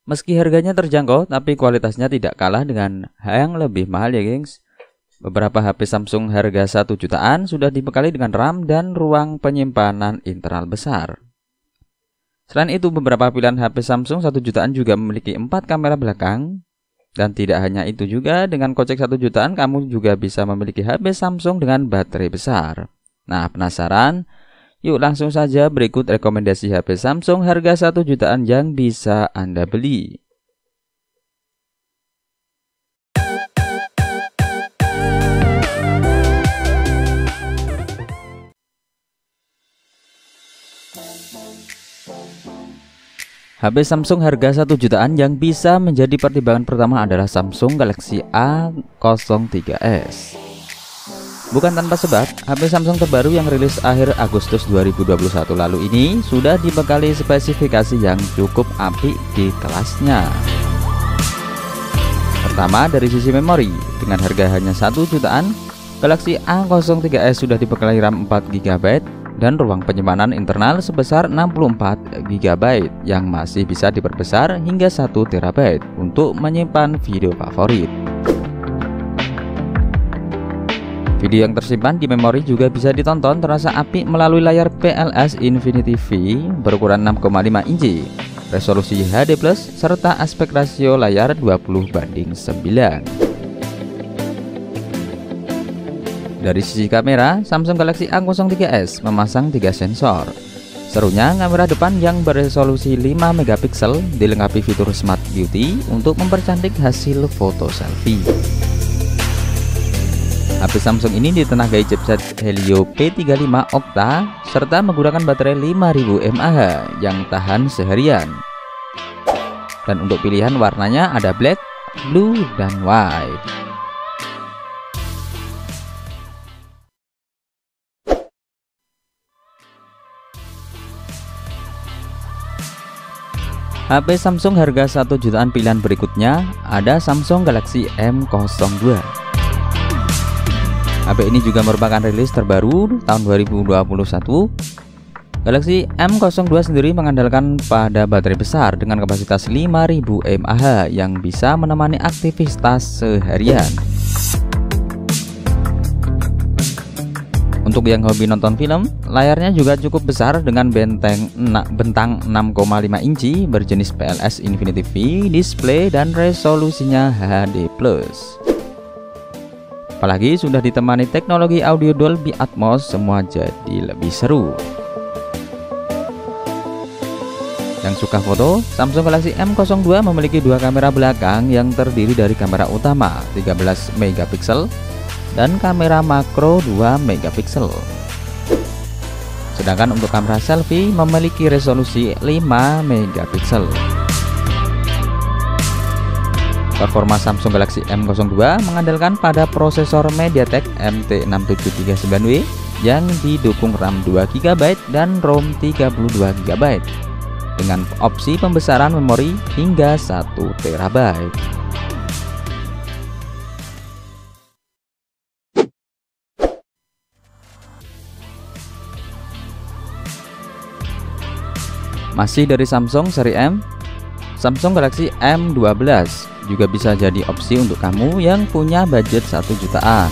Meski harganya terjangkau, tapi kualitasnya tidak kalah dengan yang lebih mahal ya gengs. Beberapa HP Samsung harga 1 jutaan sudah dibekali dengan RAM dan ruang penyimpanan internal besar. Selain itu, beberapa pilihan HP Samsung 1 jutaan juga memiliki 4 kamera belakang. Dan tidak hanya itu juga, dengan kocek 1 jutaan kamu juga bisa memiliki HP Samsung dengan baterai besar. Nah, penasaran? Yuk langsung saja berikut rekomendasi HP Samsung harga 1 jutaan yang bisa Anda beli. HP Samsung harga 1 jutaan yang bisa menjadi pertimbangan pertama adalah Samsung Galaxy A03s. Bukan tanpa sebab, HP Samsung terbaru yang rilis akhir Agustus 2021 lalu ini sudah dibekali spesifikasi yang cukup apik di kelasnya. Pertama, dari sisi memori, dengan harga hanya 1 jutaan, Galaxy A03s sudah dibekali RAM 4 GB dan ruang penyimpanan internal sebesar 64 GB yang masih bisa diperbesar hingga 1 TB untuk menyimpan video favorit. Video yang tersimpan di memori juga bisa ditonton terasa apik melalui layar PLS Infinity V berukuran 6,5 inci, resolusi HD+, serta aspek rasio layar 20:9. Dari sisi kamera, Samsung Galaxy A03s memasang 3 sensor. Serunya, kamera depan yang beresolusi 5 MP dilengkapi fitur Smart Beauty untuk mempercantik hasil foto selfie. HP Samsung ini ditenagai chipset Helio P35 Octa serta menggunakan baterai 5000 mAh yang tahan seharian. Dan untuk pilihan warnanya ada black, blue, dan white. HP Samsung harga 1 jutaan pilihan berikutnya ada Samsung Galaxy M02. HP ini juga merupakan rilis terbaru tahun 2021. Galaxy M02 sendiri mengandalkan pada baterai besar dengan kapasitas 5000 mAh yang bisa menemani aktivitas seharian. Untuk yang hobi nonton film, layarnya juga cukup besar dengan bentang 6,5 inci berjenis PLS Infinity V display dan resolusinya HD+. Apalagi sudah ditemani teknologi audio Dolby Atmos, semua jadi lebih seru. Yang suka foto, Samsung Galaxy M02 memiliki 2 kamera belakang yang terdiri dari kamera utama 13 MP dan kamera makro 2 MP. Sedangkan untuk kamera selfie memiliki resolusi 5 MP. Performa Samsung Galaxy M02 mengandalkan pada prosesor MediaTek MT6739W yang didukung RAM 2 GB dan ROM 32 GB dengan opsi pembesaran memori hingga 1 TB. Masih dari Samsung seri M, Samsung Galaxy M12 juga bisa jadi opsi untuk kamu yang punya budget 1 jutaan.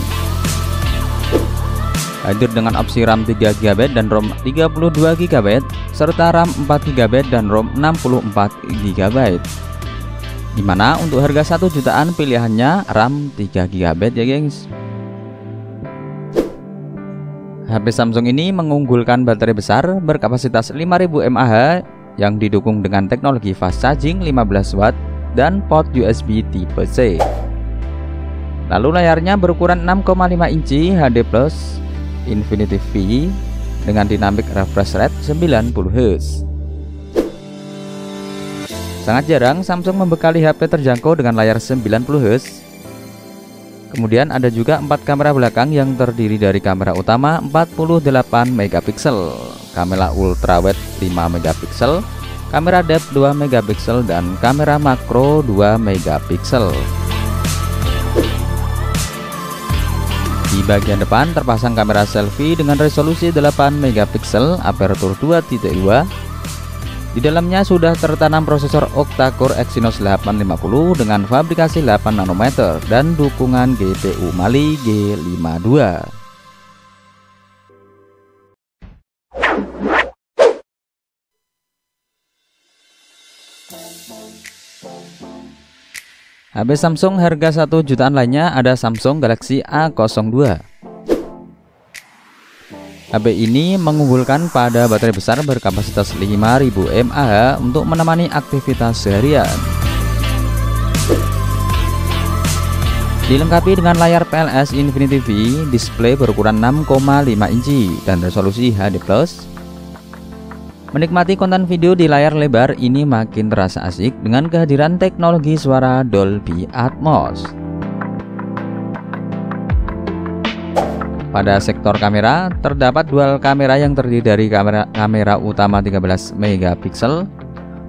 Hadir dengan opsi RAM 3 GB dan ROM 32 GB serta RAM 4 GB dan ROM 64 GB. Dimana untuk harga 1 jutaan pilihannya RAM 3 GB ya gengs. HP Samsung ini mengunggulkan baterai besar berkapasitas 5000 mAh yang didukung dengan teknologi fast charging 15 watt dan port USB tipe C. Lalu layarnya berukuran 6,5 inci HD+ Infinity V dengan dynamic refresh rate 90 Hz. Sangat jarang Samsung membekali HP terjangkau dengan layar 90 Hz. Kemudian ada juga 4 kamera belakang yang terdiri dari kamera utama 48 MP, kamera ultrawide 5 MP, kamera depth 2 MP dan kamera makro 2 MP. Di bagian depan terpasang kamera selfie dengan resolusi 8 MP, aperture 2.2, Di dalamnya sudah tertanam prosesor octa-core Exynos 850 dengan fabrikasi 8 nanometer dan dukungan GPU Mali G52. HP Samsung harga 1 jutaan lainnya ada Samsung Galaxy A02. HP ini mengunggulkan pada baterai besar berkapasitas 5000 mAh untuk menemani aktivitas seharian. Dilengkapi dengan layar PLS Infinity V, display berukuran 6,5 inci dan resolusi HD+. Menikmati konten video di layar lebar ini makin terasa asik dengan kehadiran teknologi suara Dolby Atmos. Pada sektor kamera, terdapat dual kamera yang terdiri dari kamera utama 13 megapiksel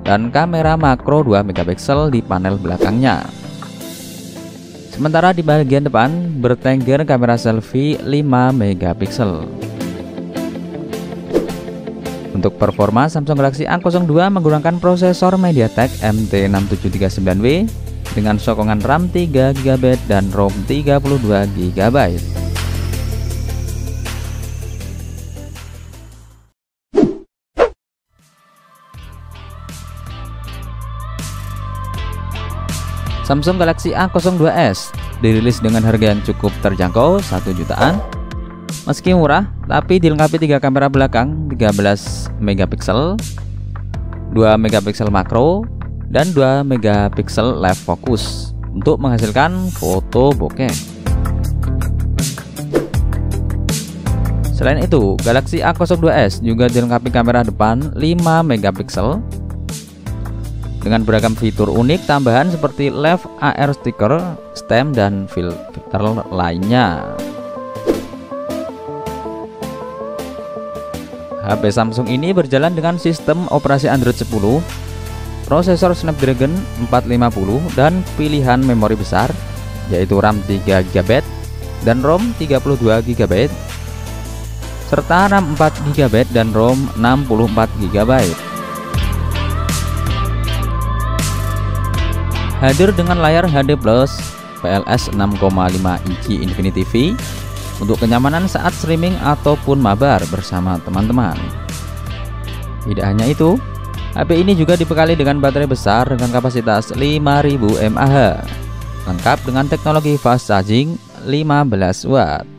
dan kamera makro 2 megapiksel di panel belakangnya. Sementara di bagian depan bertengger kamera selfie 5 megapiksel. Untuk performa, Samsung Galaxy A02 menggunakan prosesor MediaTek MT6739W dengan sokongan RAM 3GB dan ROM 32GB. Samsung Galaxy A02s dirilis dengan harga yang cukup terjangkau 1 jutaan. Meski murah, tapi dilengkapi 3 kamera belakang 13 megapiksel, 2 megapiksel makro, dan 2 megapiksel live focus untuk menghasilkan foto bokeh. Selain itu, Galaxy A02s juga dilengkapi kamera depan 5 megapiksel dengan beragam fitur unik tambahan seperti Live AR sticker, stem, dan filter lainnya. HP Samsung ini berjalan dengan sistem operasi Android 10, prosesor Snapdragon 450, dan pilihan memori besar yaitu RAM 3GB dan ROM 32GB serta RAM 4GB dan ROM 64GB. Hadir dengan layar HD+, PLS 6,5 inci Infinity V untuk kenyamanan saat streaming ataupun mabar bersama teman-teman. Tidak hanya itu, HP ini juga dibekali dengan baterai besar dengan kapasitas 5000 mAh, lengkap dengan teknologi fast charging 15 watt.